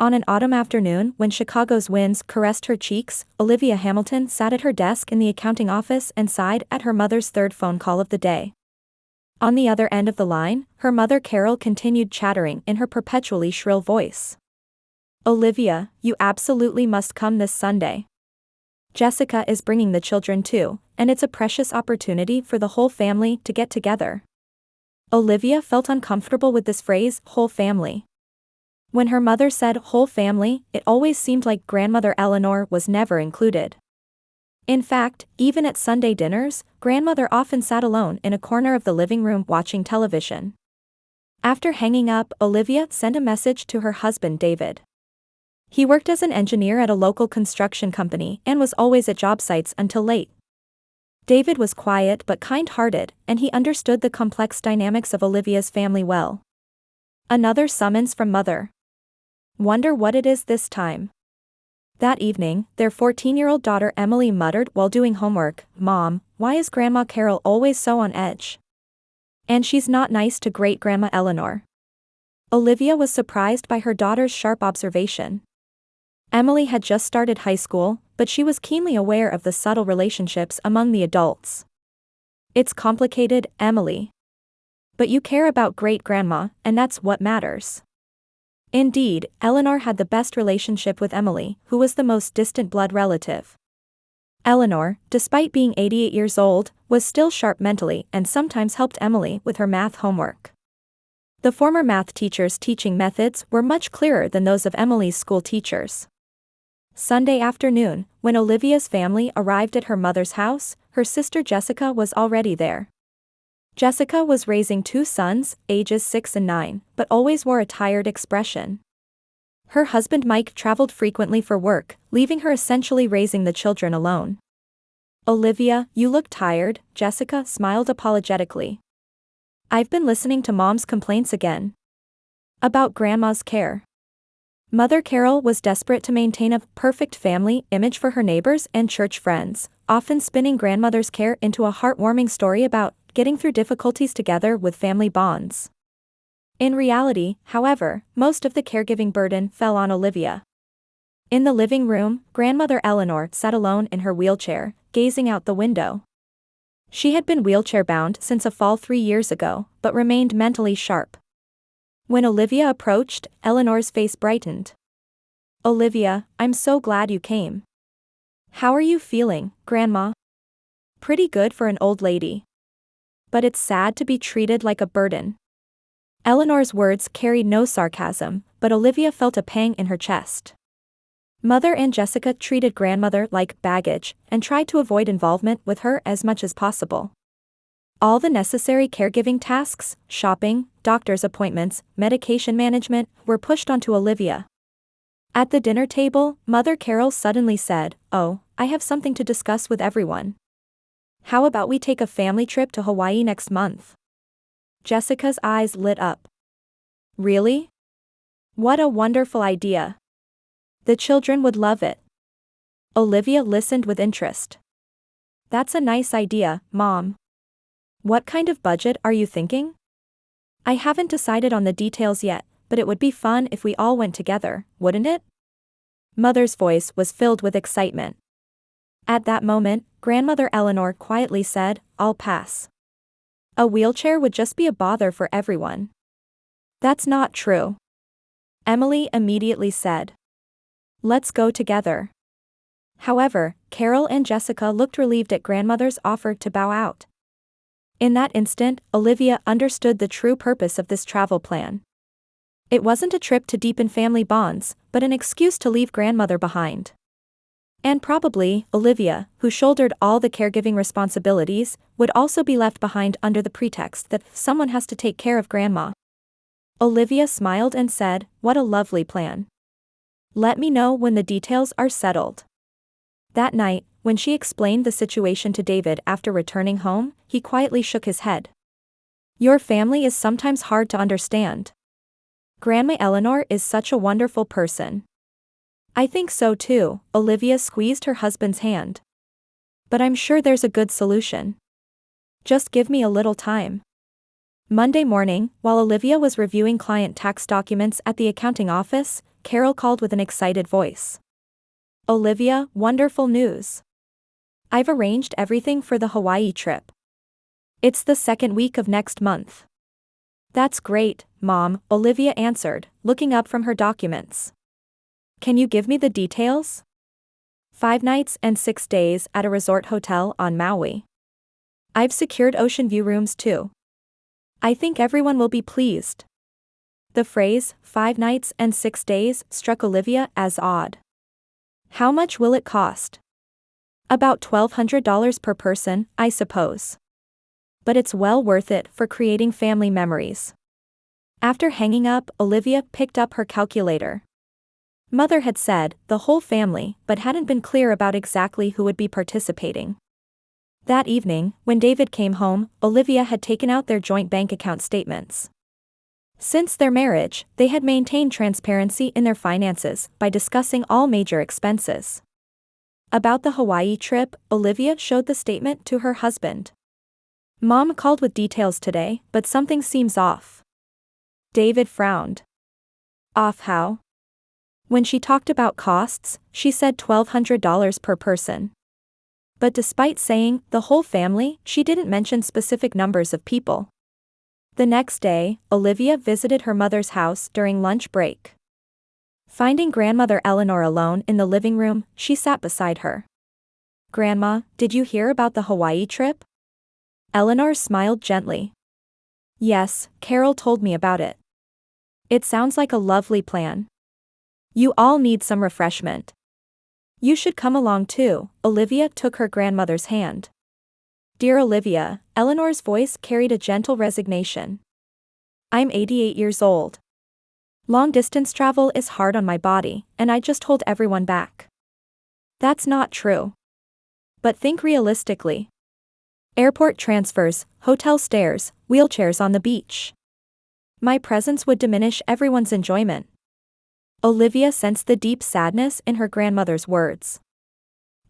On an autumn afternoon when Chicago's winds caressed her cheeks, Olivia Hamilton sat at her desk in the accounting office and sighed at her mother's third phone call of the day. On the other end of the line, her mother Carol continued chattering in her perpetually shrill voice. "Olivia, you absolutely must come this Sunday. Jessica is bringing the children too, and it's a precious opportunity for the whole family to get together." Olivia felt uncomfortable with this phrase, whole family. When her mother said whole family, it always seemed like grandmother Eleanor was never included. In fact, even at Sunday dinners, grandmother often sat alone in a corner of the living room watching television. After hanging up, Olivia sent a message to her husband David. He worked as an engineer at a local construction company and was always at job sites until late. David was quiet but kind-hearted, and he understood the complex dynamics of Olivia's family well. Another summons from mother. Wonder what it is this time. That evening, their 14-year-old daughter Emily muttered while doing homework, "Mom, why is Grandma Carol always so on edge? And she's not nice to great-grandma Eleanor." Olivia was surprised by her daughter's sharp observation. Emily had just started high school, but she was keenly aware of the subtle relationships among the adults. "It's complicated, Emily. But you care about great-grandma, and that's what matters." Indeed, Eleanor had the best relationship with Emily, who was the most distant blood relative. Eleanor, despite being 88 years old, was still sharp mentally and sometimes helped Emily with her math homework. The former math teacher's teaching methods were much clearer than those of Emily's school teachers. Sunday afternoon, when Olivia's family arrived at her mother's house, her sister Jessica was already there. Jessica was raising two sons, ages 6 and 9, but always wore a tired expression. Her husband Mike traveled frequently for work, leaving her essentially raising the children alone. "Olivia, you look tired," Jessica smiled apologetically. "I've been listening to Mom's complaints again. About Grandma's care." Mother Carol was desperate to maintain a perfect family image for her neighbors and church friends, often spinning grandmother's care into a heartwarming story about getting through difficulties together with family bonds. In reality, however, most of the caregiving burden fell on Olivia. In the living room, grandmother Eleanor sat alone in her wheelchair, gazing out the window. She had been wheelchair-bound since a fall 3 years ago, but remained mentally sharp. When Olivia approached, Eleanor's face brightened. "Olivia, I'm so glad you came. How are you feeling, Grandma?" "Pretty good for an old lady. But it's sad to be treated like a burden." Eleanor's words carried no sarcasm, but Olivia felt a pang in her chest. Mother and Jessica treated grandmother like baggage and tried to avoid involvement with her as much as possible. All the necessary caregiving tasks, shopping, doctor's appointments, medication management, were pushed onto Olivia. At the dinner table, Mother Carol suddenly said, "Oh, I have something to discuss with everyone. How about we take a family trip to Hawaii next month?" Jessica's eyes lit up. "Really? What a wonderful idea. The children would love it." Olivia listened with interest. "That's a nice idea, Mom. What kind of budget are you thinking?" "I haven't decided on the details yet, but it would be fun if we all went together, wouldn't it?" Mother's voice was filled with excitement. At that moment, grandmother Eleanor quietly said, "I'll pass. A wheelchair would just be a bother for everyone." "That's not true," Emily immediately said. "Let's go together." However, Carol and Jessica looked relieved at grandmother's offer to bow out. In that instant, Olivia understood the true purpose of this travel plan. It wasn't a trip to deepen family bonds, but an excuse to leave grandmother behind. And probably, Olivia, who shouldered all the caregiving responsibilities, would also be left behind under the pretext that someone has to take care of Grandma. Olivia smiled and said, "What a lovely plan. Let me know when the details are settled." That night, when she explained the situation to David after returning home, he quietly shook his head. "Your family is sometimes hard to understand. Grandma Eleanor is such a wonderful person." "I think so too," Olivia squeezed her husband's hand. "But I'm sure there's a good solution. Just give me a little time." Monday morning, while Olivia was reviewing client tax documents at the accounting office, Carol called with an excited voice. Olivia, wonderful news. I've arranged everything for the Hawaii trip. It's the second week of next month. That's great, Mom, Olivia answered, looking up from her documents. Can you give me the details? 5 nights and 6 days at a resort hotel on Maui. I've secured ocean view rooms too. I think everyone will be pleased. The phrase, 5 nights and 6 days, struck Olivia as odd. How much will it cost? About $1,200 per person, I suppose. But it's well worth it for creating family memories. After hanging up, Olivia picked up her calculator. Mother had said, the whole family, but hadn't been clear about exactly who would be participating. That evening, when David came home, Olivia had taken out their joint bank account statements. Since their marriage, they had maintained transparency in their finances by discussing all major expenses. About the Hawaii trip, Olivia showed the statement to her husband. Mom called with details today, but something seems off. David frowned. Off how? When she talked about costs, she said $1,200 per person. But despite saying the whole family, she didn't mention specific numbers of people. The next day, Olivia visited her mother's house during lunch break. Finding grandmother Eleanor alone in the living room, she sat beside her. Grandma, did you hear about the Hawaii trip? Eleanor smiled gently. Yes, Carol told me about it. It sounds like a lovely plan. You all need some refreshment. You should come along too. Olivia took her grandmother's hand. Dear Olivia, Eleanor's voice carried a gentle resignation. I'm 88 years old. Long-distance travel is hard on my body, and I just hold everyone back. That's not true. But think realistically. Airport transfers, hotel stays, wheelchairs on the beach. My presence would diminish everyone's enjoyment. Olivia sensed the deep sadness in her grandmother's words.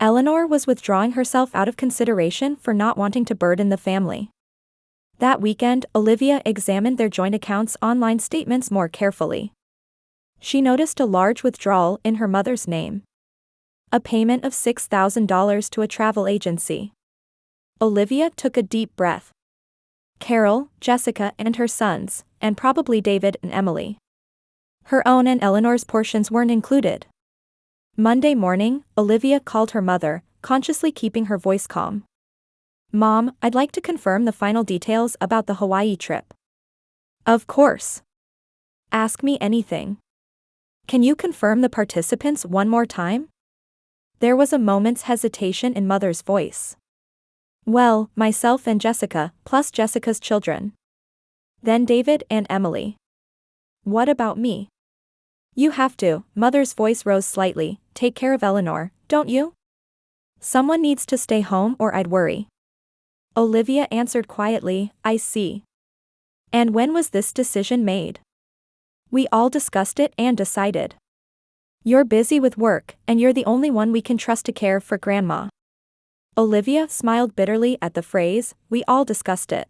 Eleanor was withdrawing herself out of consideration for not wanting to burden the family. That weekend, Olivia examined their joint accounts' online statements more carefully. She noticed a large withdrawal in her mother's name. A payment of $6,000 to a travel agency. Olivia took a deep breath. Carol, Jessica and her sons, and probably David and Emily. Her own and Eleanor's portions weren't included. Monday morning, Olivia called her mother, consciously keeping her voice calm. Mom, I'd like to confirm the final details about the Hawaii trip. Of course. Ask me anything. Can you confirm the participants one more time? There was a moment's hesitation in Mother's voice. Well, myself and Jessica, plus Jessica's children. Then David and Emily. What about me? You have to, Mother's voice rose slightly, take care of Eleanor, don't you? Someone needs to stay home or I'd worry. Olivia answered quietly, I see. And when was this decision made? We all discussed it and decided. You're busy with work, and you're the only one we can trust to care for Grandma. Olivia smiled bitterly at the phrase, we all discussed it.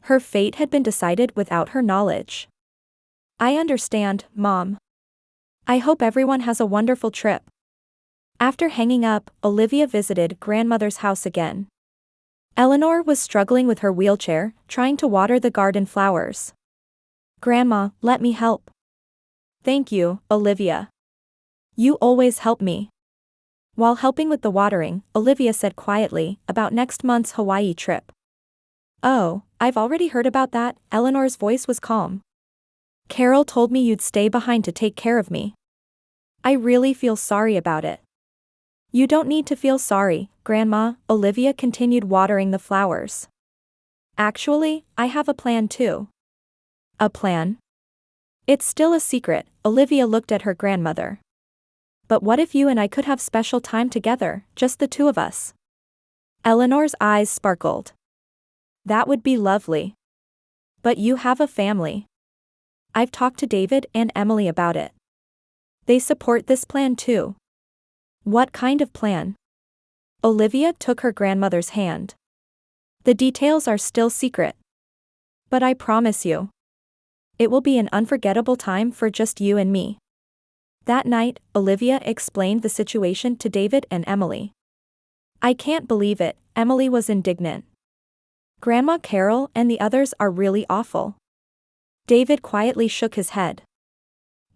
Her fate had been decided without her knowledge. I understand, Mom. I hope everyone has a wonderful trip. After hanging up, Olivia visited grandmother's house again. Eleanor was struggling with her wheelchair, trying to water the garden flowers. Grandma, let me help. Thank you, Olivia. You always help me. While helping with the watering, Olivia said quietly, about next month's Hawaii trip. Oh, I've already heard about that, Eleanor's voice was calm. Carol told me you'd stay behind to take care of me. I really feel sorry about it. You don't need to feel sorry, Grandma, Olivia continued watering the flowers. Actually, I have a plan too. A plan? It's still a secret, Olivia looked at her grandmother. But what if you and I could have special time together, just the two of us? Eleanor's eyes sparkled. That would be lovely. But you have a family. I've talked to David and Emily about it. They support this plan too. What kind of plan? Olivia took her grandmother's hand. The details are still secret. But I promise you. It will be an unforgettable time for just you and me. That night, Olivia explained the situation to David and Emily. "I can't believe it," Emily was indignant. "Grandma Carol and the others are really awful." David quietly shook his head.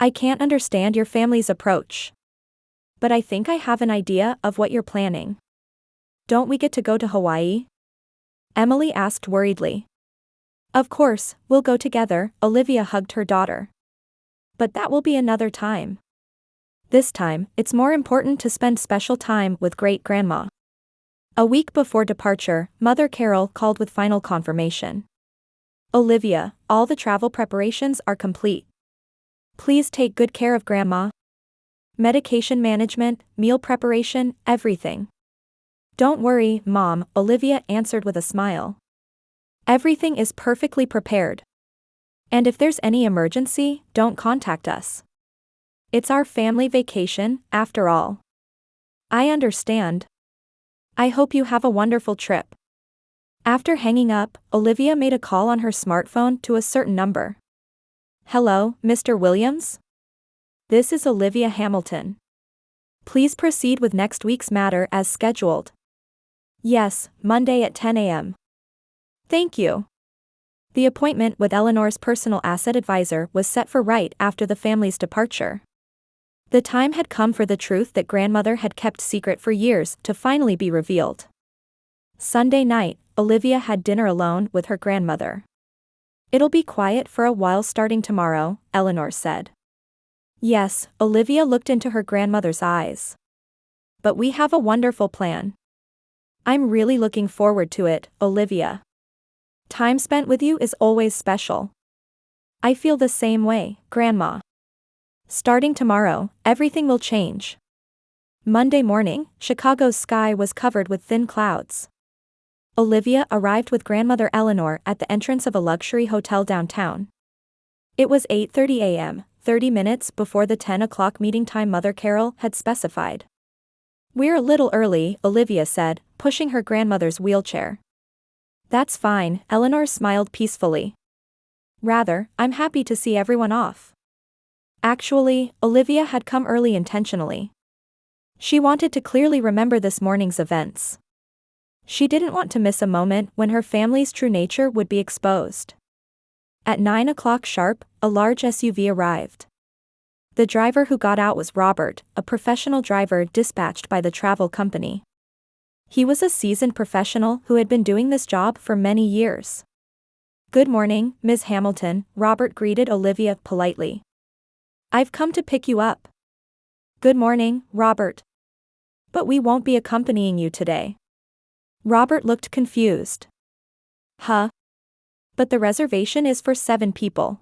"I can't understand your family's approach. But I think I have an idea of what you're planning." "Don't we get to go to Hawaii?" Emily asked worriedly. "Of course, we'll go together," Olivia hugged her daughter. "But that will be another time. This time, it's more important to spend special time with great-grandma." A week before departure, Mother Carol called with final confirmation. "Olivia, all the travel preparations are complete. Please take good care of Grandma. Medication management, meal preparation, everything." "Don't worry, Mom," Olivia answered with a smile. "Everything is perfectly prepared. And if there's any emergency, don't contact us. It's our family vacation, after all." "I understand. I hope you have a wonderful trip." After hanging up, Olivia made a call on her smartphone to a certain number. "Hello, Mr. Williams? This is Olivia Hamilton. Please proceed with next week's matter as scheduled." "Yes, Monday at 10 a.m. "Thank you." The appointment with Eleanor's personal asset advisor was set for right after the family's departure. The time had come for the truth that grandmother had kept secret for years to finally be revealed. Sunday night, Olivia had dinner alone with her grandmother. "It'll be quiet for a while starting tomorrow," Eleanor said. "Yes," Olivia looked into her grandmother's eyes. "But we have a wonderful plan." "I'm really looking forward to it, Olivia. Time spent with you is always special." "I feel the same way, Grandma. Starting tomorrow, everything will change." Monday morning, Chicago's sky was covered with thin clouds. Olivia arrived with grandmother Eleanor at the entrance of a luxury hotel downtown. It was 8:30 a.m., 30 minutes before the 10 o'clock meeting time Mother Carol had specified. "We're a little early," Olivia said, pushing her grandmother's wheelchair. "That's fine," Eleanor smiled peacefully. "Rather, I'm happy to see everyone off." Actually, Olivia had come early intentionally. She wanted to clearly remember this morning's events. She didn't want to miss a moment when her family's true nature would be exposed. At 9 o'clock sharp, a large SUV arrived. The driver who got out was Robert, a professional driver dispatched by the travel company. He was a seasoned professional who had been doing this job for many years. "Good morning, Ms. Hamilton," Robert greeted Olivia politely. "I've come to pick you up." "Good morning, Robert. But we won't be accompanying you today." Robert looked confused. "Huh? But the reservation is for 7 people.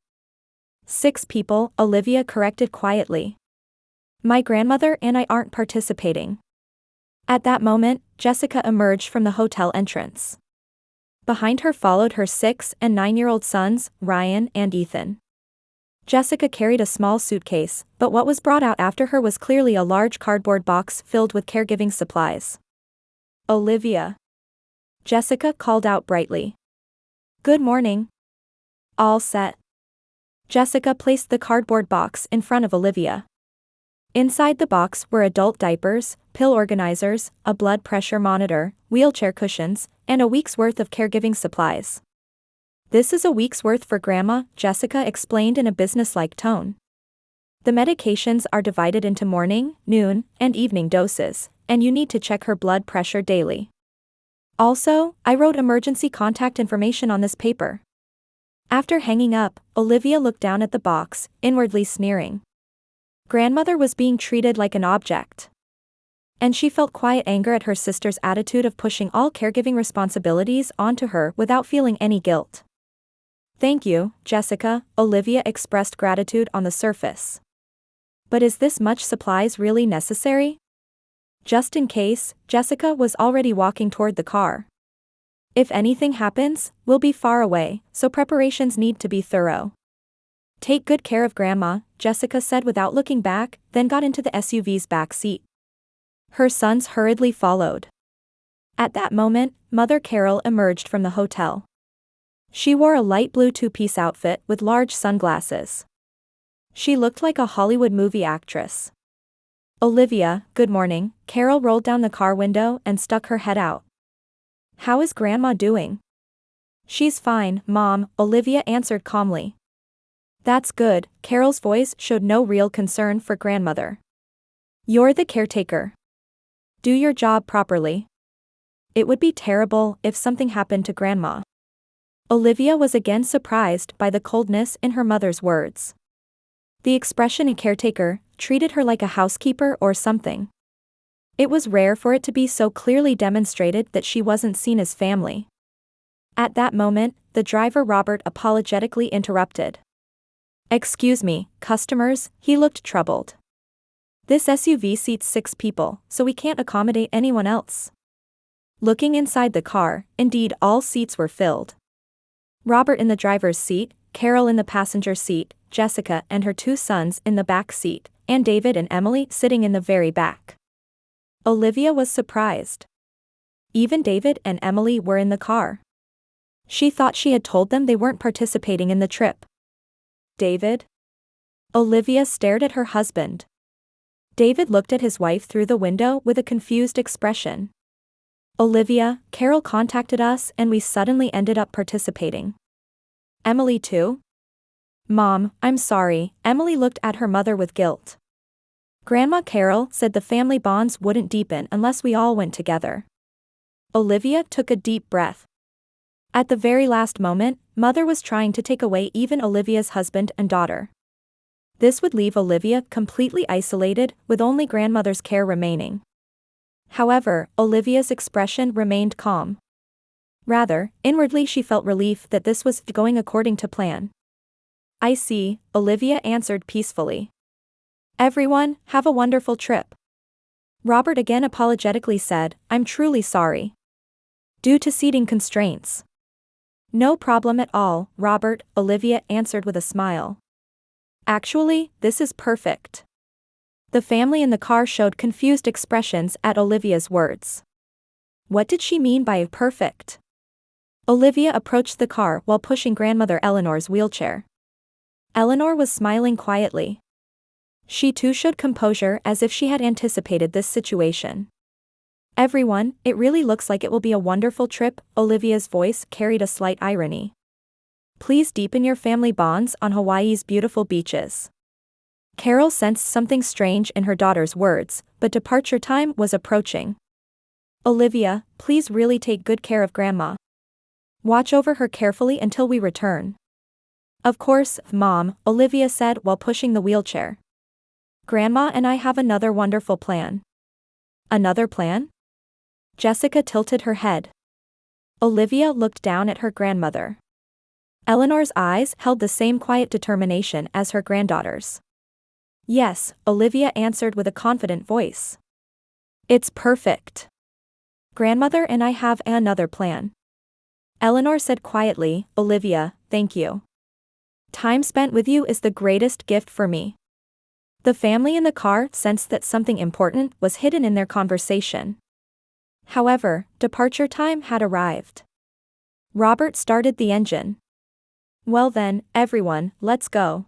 6 people, Olivia corrected quietly. "My grandmother and I aren't participating." At that moment, Jessica emerged from the hotel entrance. Behind her followed her 6- and 9-year-old sons, Ryan and Ethan. Jessica carried a small suitcase, but what was brought out after her was clearly a large cardboard box filled with caregiving supplies. "Olivia." Jessica called out brightly. "Good morning." "All set." Jessica placed the cardboard box in front of Olivia. Inside the box were adult diapers, pill organizers, a blood pressure monitor, wheelchair cushions, and a week's worth of caregiving supplies. "This is a week's worth for Grandma," Jessica explained in a businesslike tone. "The medications are divided into morning, noon, and evening doses, and you need to check her blood pressure daily. Also, I wrote emergency contact information on this paper." After hanging up, Olivia looked down at the box, inwardly sneering. Grandmother was being treated like an object. And she felt quiet anger at her sister's attitude of pushing all caregiving responsibilities onto her without feeling any guilt. "Thank you, Jessica," Olivia expressed gratitude on the surface. "But is this much supplies really necessary?" "Just in case," Jessica was already walking toward the car. "If anything happens, we'll be far away, so preparations need to be thorough." "Take good care of Grandma," Jessica said without looking back, then got into the SUV's back seat. Her sons hurriedly followed. At that moment, Mother Carol emerged from the hotel. She wore a light blue 2-piece outfit with large sunglasses. She looked like a Hollywood movie actress. Olivia, good morning. Carol rolled down the car window and stuck her head out. How is Grandma doing? She's fine, Mom, Olivia answered calmly. That's good, Carol's voice showed no real concern for grandmother. You're the caretaker. Do your job properly. It would be terrible if something happened to Grandma. Olivia was again surprised by the coldness in her mother's words. The expression "a caretaker" treated her like a housekeeper or something. It was rare for it to be so clearly demonstrated that she wasn't seen as family. At that moment, the driver Robert apologetically interrupted. Excuse me, customers, he looked troubled. This SUV seats 6 people, so we can't accommodate anyone else. Looking inside the car, indeed all seats were filled. Robert in the driver's seat, Carol in the passenger seat, Jessica and her 2 sons in the back seat, and David and Emily sitting in the very back. Olivia was surprised. Even David and Emily were in the car. She thought she had told them they weren't participating in the trip. David? Olivia stared at her husband. David looked at his wife through the window with a confused expression. Olivia, Carol contacted us and we suddenly ended up participating. Emily too? Mom, I'm sorry, Emily looked at her mother with guilt. Grandma Carol said the family bonds wouldn't deepen unless we all went together. Olivia took a deep breath. At the very last moment, Mother was trying to take away even Olivia's husband and daughter. This would leave Olivia completely isolated, with only grandmother's care remaining. However, Olivia's expression remained calm. Rather, inwardly she felt relief that this was going according to plan. I see, Olivia answered peacefully. Everyone, have a wonderful trip. Robert again apologetically said, I'm truly sorry. Due to seating constraints. No problem at all, Robert, Olivia answered with a smile. Actually, this is perfect. The family in the car showed confused expressions at Olivia's words. What did she mean by perfect? Olivia approached the car while pushing grandmother Eleanor's wheelchair. Eleanor was smiling quietly. She too showed composure as if she had anticipated this situation. Everyone, it really looks like it will be a wonderful trip, Olivia's voice carried a slight irony. Please deepen your family bonds on Hawaii's beautiful beaches. Carol sensed something strange in her daughter's words, but departure time was approaching. Olivia, please really take good care of Grandma. Watch over her carefully until we return. Of course, Mom, Olivia said while pushing the wheelchair. Grandma and I have another wonderful plan. Another plan? Jessica tilted her head. Olivia looked down at her grandmother. Eleanor's eyes held the same quiet determination as her granddaughter's. Yes, Olivia answered with a confident voice. It's perfect. Grandmother and I have another plan. Eleanor said quietly, Olivia, thank you. Time spent with you is the greatest gift for me. The family in the car sensed that something important was hidden in their conversation. However, departure time had arrived. Robert started the engine. Well then, everyone, let's go.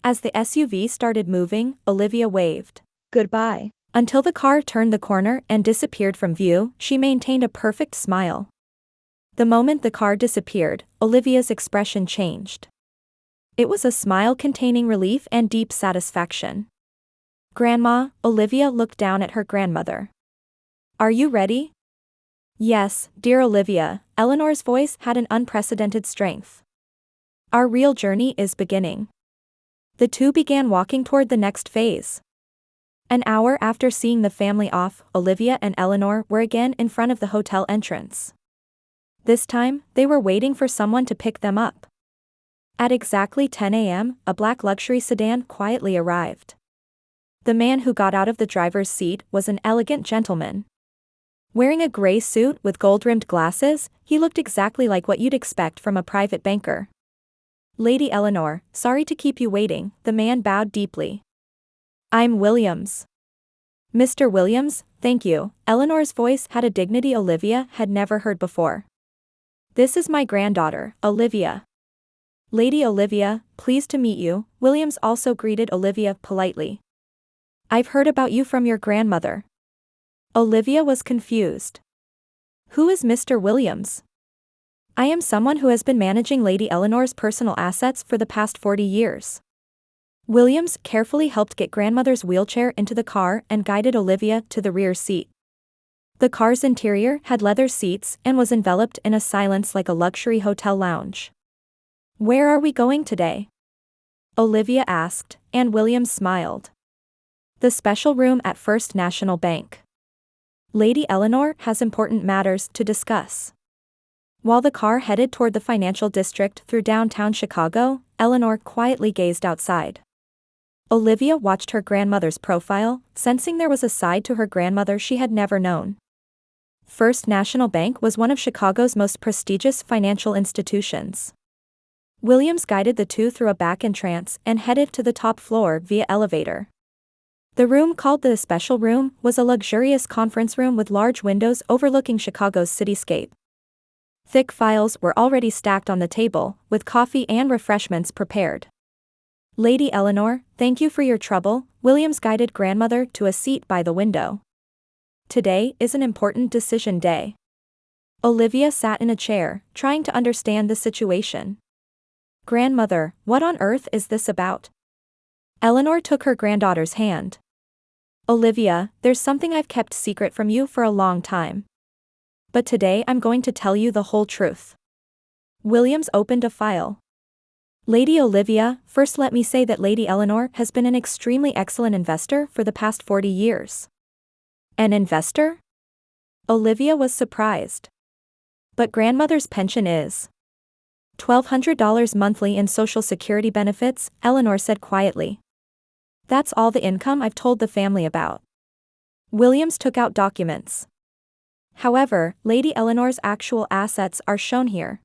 As the SUV started moving, Olivia waved goodbye. Until the car turned the corner and disappeared from view, she maintained a perfect smile. The moment the car disappeared, Olivia's expression changed. It was a smile containing relief and deep satisfaction. Grandma, Olivia looked down at her grandmother. Are you ready? Yes, dear Olivia, Eleanor's voice had an unprecedented strength. Our real journey is beginning. The two began walking toward the next phase. An hour after seeing the family off, Olivia and Eleanor were again in front of the hotel entrance. This time, they were waiting for someone to pick them up. At exactly 10 a.m., a black luxury sedan quietly arrived. The man who got out of the driver's seat was an elegant gentleman. Wearing a gray suit with gold-rimmed glasses, he looked exactly like what you'd expect from a private banker. Lady Eleanor, sorry to keep you waiting, the man bowed deeply. I'm Williams. Mr. Williams, thank you, Eleanor's voice had a dignity Olivia had never heard before. This is my granddaughter, Olivia. Lady Olivia, pleased to meet you, Williams also greeted Olivia politely. I've heard about you from your grandmother. Olivia was confused. Who is Mr. Williams? I am someone who has been managing Lady Eleanor's personal assets for the past 40 years. Williams carefully helped get grandmother's wheelchair into the car and guided Olivia to the rear seat. The car's interior had leather seats and was enveloped in a silence like a luxury hotel lounge. Where are we going today? Olivia asked, and Williams smiled. The special room at First National Bank. Lady Eleanor has important matters to discuss. While the car headed toward the financial district through downtown Chicago, Eleanor quietly gazed outside. Olivia watched her grandmother's profile, sensing there was a side to her grandmother she had never known. First National Bank was one of Chicago's most prestigious financial institutions. Williams guided the two through a back entrance and headed to the top floor via elevator. The room called the Special Room was a luxurious conference room with large windows overlooking Chicago's cityscape. Thick files were already stacked on the table, with coffee and refreshments prepared. Lady Eleanor, thank you for your trouble, Williams guided grandmother to a seat by the window. Today is an important decision day. Olivia sat in a chair, trying to understand the situation. Grandmother, what on earth is this about? Eleanor took her granddaughter's hand. Olivia, there's something I've kept secret from you for a long time. But today I'm going to tell you the whole truth. Williams opened a file. Lady Olivia, first let me say that Lady Eleanor has been an extremely excellent investor for the past 40 years. An investor? Olivia was surprised. But grandmother's pension is $1,200 monthly in Social Security benefits, Eleanor said quietly. That's all the income I've told the family about. Williams took out documents. However, Lady Eleanor's actual assets are shown here.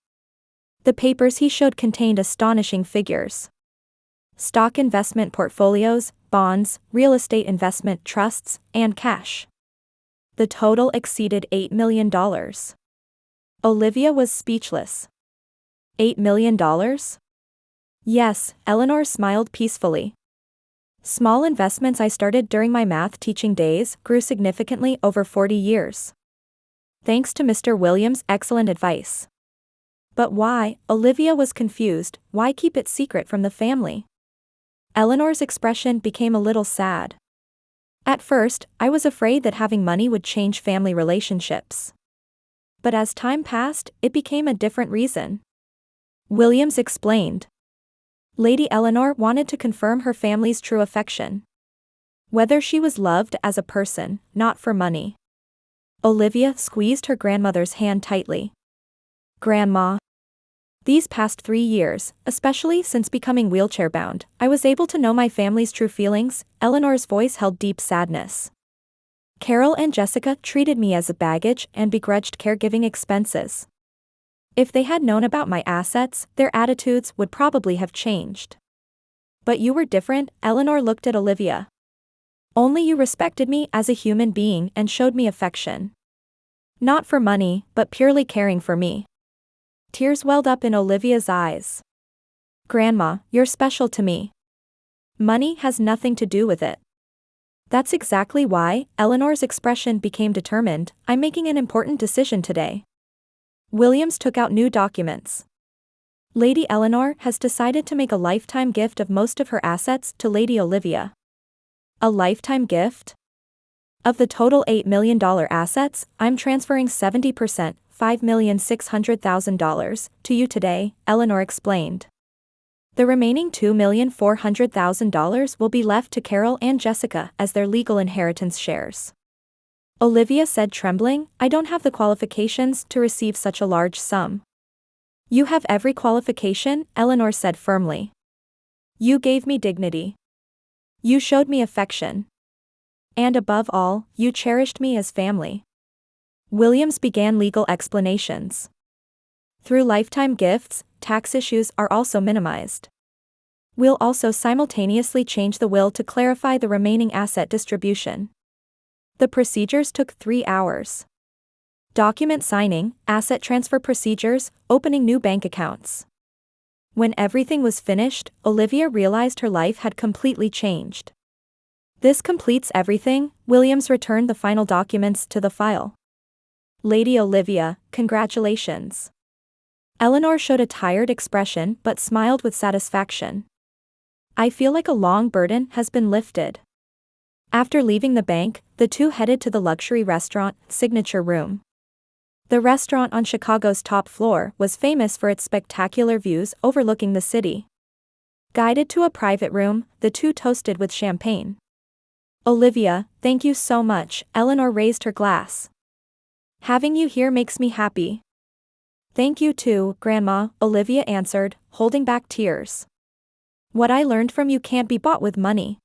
The papers he showed contained astonishing figures. Stock investment portfolios, bonds, real estate investment trusts, and cash. The total exceeded $8 million. Olivia was speechless. $8 million? Yes, Eleanor smiled peacefully. Small investments I started during my math teaching days grew significantly over 40 years. Thanks to Mr. Williams' excellent advice. But why? Olivia was confused. Why keep it secret from the family? Eleanor's expression became a little sad. At first, I was afraid that having money would change family relationships. But as time passed, it became a different reason. Williams explained. Lady Eleanor wanted to confirm her family's true affection. Whether she was loved as a person, not for money. Olivia squeezed her grandmother's hand tightly. Grandma. These past 3 years, especially since becoming wheelchair-bound, I was able to know my family's true feelings. Eleanor's voice held deep sadness. Carol and Jessica treated me as a baggage and begrudged caregiving expenses. If they had known about my assets, their attitudes would probably have changed. But you were different, Eleanor looked at Olivia. Only you respected me as a human being and showed me affection. Not for money, but purely caring for me. Tears welled up in Olivia's eyes. Grandma, you're special to me. Money has nothing to do with it. That's exactly why, Eleanor's expression became determined, I'm making an important decision today. Williams took out new documents. Lady Eleanor has decided to make a lifetime gift of most of her assets to Lady Olivia. A lifetime gift? Of the total $8 million assets, I'm transferring 70%, $5,600,000, to you today, Eleanor explained. The remaining $2,400,000 will be left to Carol and Jessica as their legal inheritance shares. Olivia said trembling, I don't have the qualifications to receive such a large sum. You have every qualification, Eleanor said firmly. You gave me dignity. You showed me affection. And above all, you cherished me as family. Williams began legal explanations. Through lifetime gifts, tax issues are also minimized. We'll also simultaneously change the will to clarify the remaining asset distribution. The procedures took 3 hours. Document signing, asset transfer procedures, opening new bank accounts. When everything was finished, Olivia realized her life had completely changed. This completes everything. Williams returned the final documents to the file. Lady Olivia, congratulations. Eleanor showed a tired expression but smiled with satisfaction. I feel like a long burden has been lifted. After leaving the bank, the two headed to the luxury restaurant, Signature Room. The restaurant on Chicago's top floor was famous for its spectacular views overlooking the city. Guided to a private room, the two toasted with champagne. Olivia, thank you so much, Eleanor raised her glass. Having you here makes me happy. Thank you too, Grandma, Olivia answered, holding back tears. What I learned from you can't be bought with money.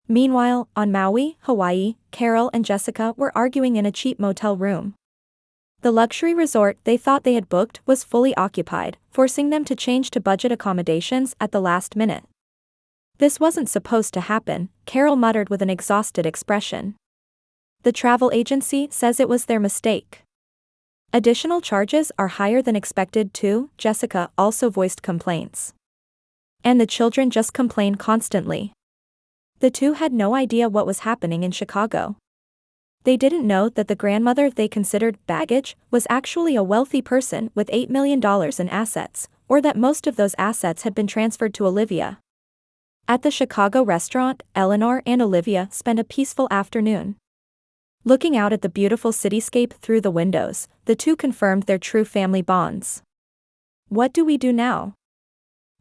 Meanwhile, on Maui, Hawaii, Carol and Jessica were arguing in a cheap motel room. The luxury resort they thought they had booked was fully occupied, forcing them to change to budget accommodations at the last minute. This wasn't supposed to happen, Carol muttered with an exhausted expression. The travel agency says it was their mistake. Additional charges are higher than expected too, Jessica also voiced complaints. And the children just complain constantly. The two had no idea what was happening in Chicago. They didn't know that the grandmother they considered baggage was actually a wealthy person with $8 million in assets, or that most of those assets had been transferred to Olivia. At the Chicago restaurant, Eleanor and Olivia spent a peaceful afternoon. Looking out at the beautiful cityscape through the windows, the two confirmed their true family bonds. What do we do now?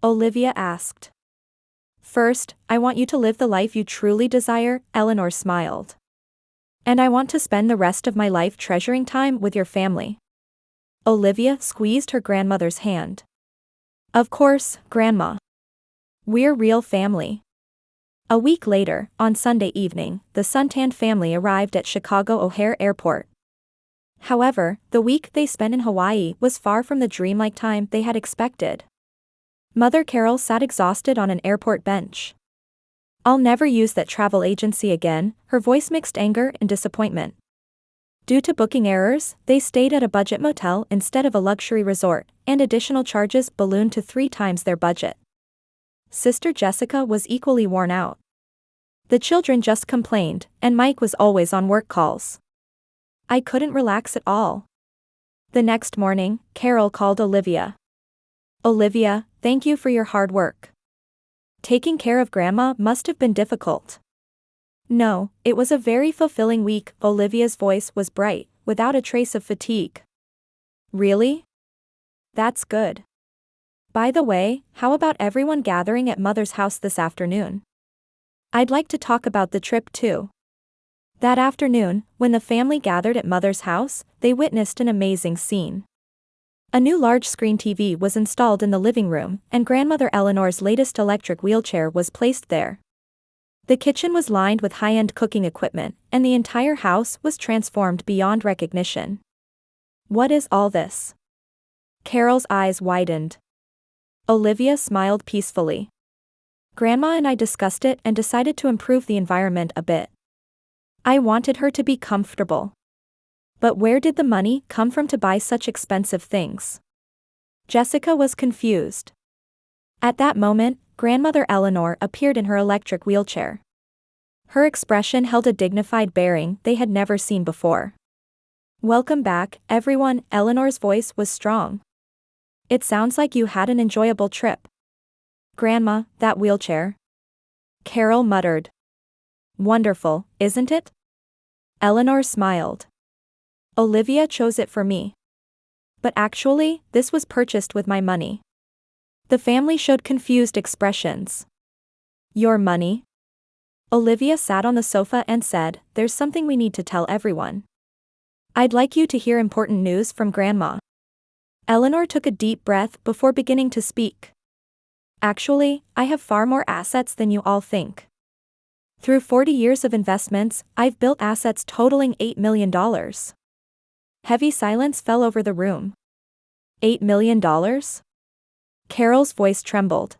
Olivia asked. First, I want you to live the life you truly desire, Eleanor smiled. And I want to spend the rest of my life treasuring time with your family. Olivia squeezed her grandmother's hand. Of course, Grandma. We're real family. A week later, on Sunday evening, the suntanned family arrived at Chicago O'Hare Airport. However, the week they spent in Hawaii was far from the dreamlike time they had expected. Mother Carol sat exhausted on an airport bench. I'll never use that travel agency again, her voice mixed anger and disappointment. Due to booking errors, they stayed at a budget motel instead of a luxury resort, and additional charges ballooned to 3 times their budget. Sister Jessica was equally worn out. The children just complained, and Mike was always on work calls. I couldn't relax at all. The next morning, Carol called Olivia. Olivia, thank you for your hard work. Taking care of Grandma must have been difficult. No, it was a very fulfilling week, Olivia's voice was bright, without a trace of fatigue. Really? That's good. By the way, how about everyone gathering at Mother's house this afternoon? I'd like to talk about the trip too. That afternoon, when the family gathered at Mother's house, they witnessed an amazing scene. A new large-screen TV was installed in the living room, and Grandmother Eleanor's latest electric wheelchair was placed there. The kitchen was lined with high-end cooking equipment, and the entire house was transformed beyond recognition. What is all this? Carol's eyes widened. Olivia smiled peacefully. Grandma and I discussed it and decided to improve the environment a bit. I wanted her to be comfortable. But where did the money come from to buy such expensive things? Jessica was confused. At that moment, Grandmother Eleanor appeared in her electric wheelchair. Her expression held a dignified bearing they had never seen before. Welcome back, everyone, Eleanor's voice was strong. It sounds like you had an enjoyable trip. Grandma, that wheelchair. Carol muttered. Wonderful, isn't it? Eleanor smiled. Olivia chose it for me. But actually, this was purchased with my money. The family showed confused expressions. Your money? Olivia sat on the sofa and said, there's something we need to tell everyone. I'd like you to hear important news from Grandma. Eleanor took a deep breath before beginning to speak. Actually, I have far more assets than you all think. Through 40 years of investments, I've built assets totaling $8 million. Heavy silence fell over the room. $8 million? Carol's voice trembled.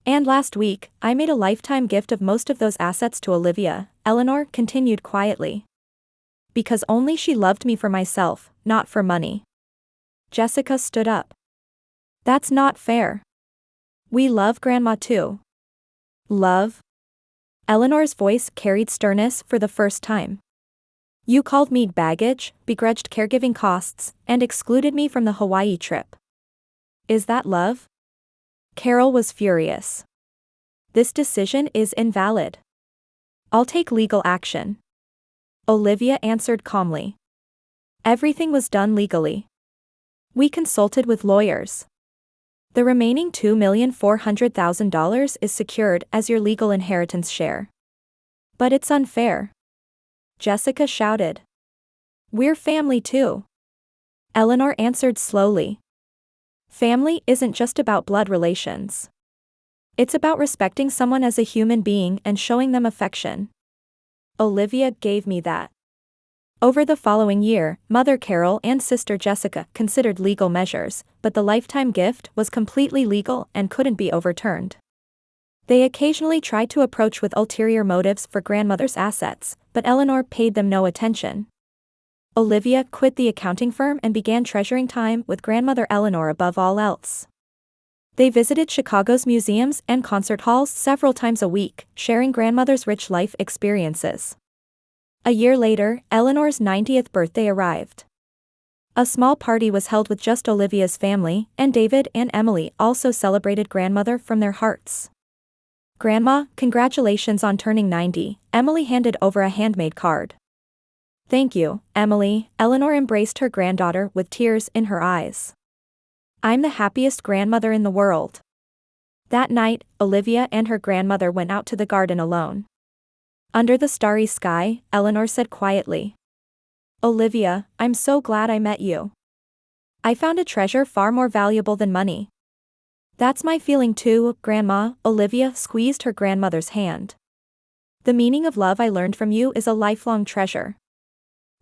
And last week, I made a lifetime gift of most of those assets to Olivia, Eleanor continued quietly. Because only she loved me for myself, not for money. Jessica stood up. That's not fair. We love Grandma too. Love? Eleanor's voice carried sternness for the first time. You called me baggage, begrudged caregiving costs, and excluded me from the Hawaii trip. Is that love? Carol was furious. This decision is invalid. I'll take legal action. Olivia answered calmly. Everything was done legally. We consulted with lawyers. The remaining $2,400,000 is secured as your legal inheritance share. But it's unfair. Jessica shouted. We're family too. Eleanor answered slowly. Family isn't just about blood relations. It's about respecting someone as a human being and showing them affection. Olivia gave me that. Over the following year, Mother Carol and Sister Jessica considered legal measures, but the lifetime gift was completely legal and couldn't be overturned. They occasionally tried to approach with ulterior motives for grandmother's assets, but Eleanor paid them no attention. Olivia quit the accounting firm and began treasuring time with grandmother Eleanor above all else. They visited Chicago's museums and concert halls several times a week, sharing grandmother's rich life experiences. A year later, Eleanor's 90th birthday arrived. A small party was held with just Olivia's family, and David and Emily also celebrated grandmother from their hearts. Grandma, congratulations on turning 90, Emily handed over a handmade card. Thank you, Emily. Eleanor embraced her granddaughter with tears in her eyes. I'm the happiest grandmother in the world. That night, Olivia and her grandmother went out to the garden alone. Under the starry sky, Eleanor said quietly. Olivia, I'm so glad I met you. I found a treasure far more valuable than money. That's my feeling too, Grandma. Olivia squeezed her grandmother's hand. The meaning of love I learned from you is a lifelong treasure.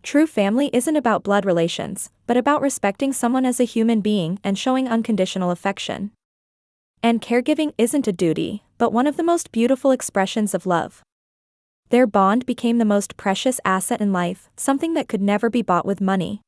True family isn't about blood relations, but about respecting someone as a human being and showing unconditional affection. And caregiving isn't a duty, but one of the most beautiful expressions of love. Their bond became the most precious asset in life, something that could never be bought with money.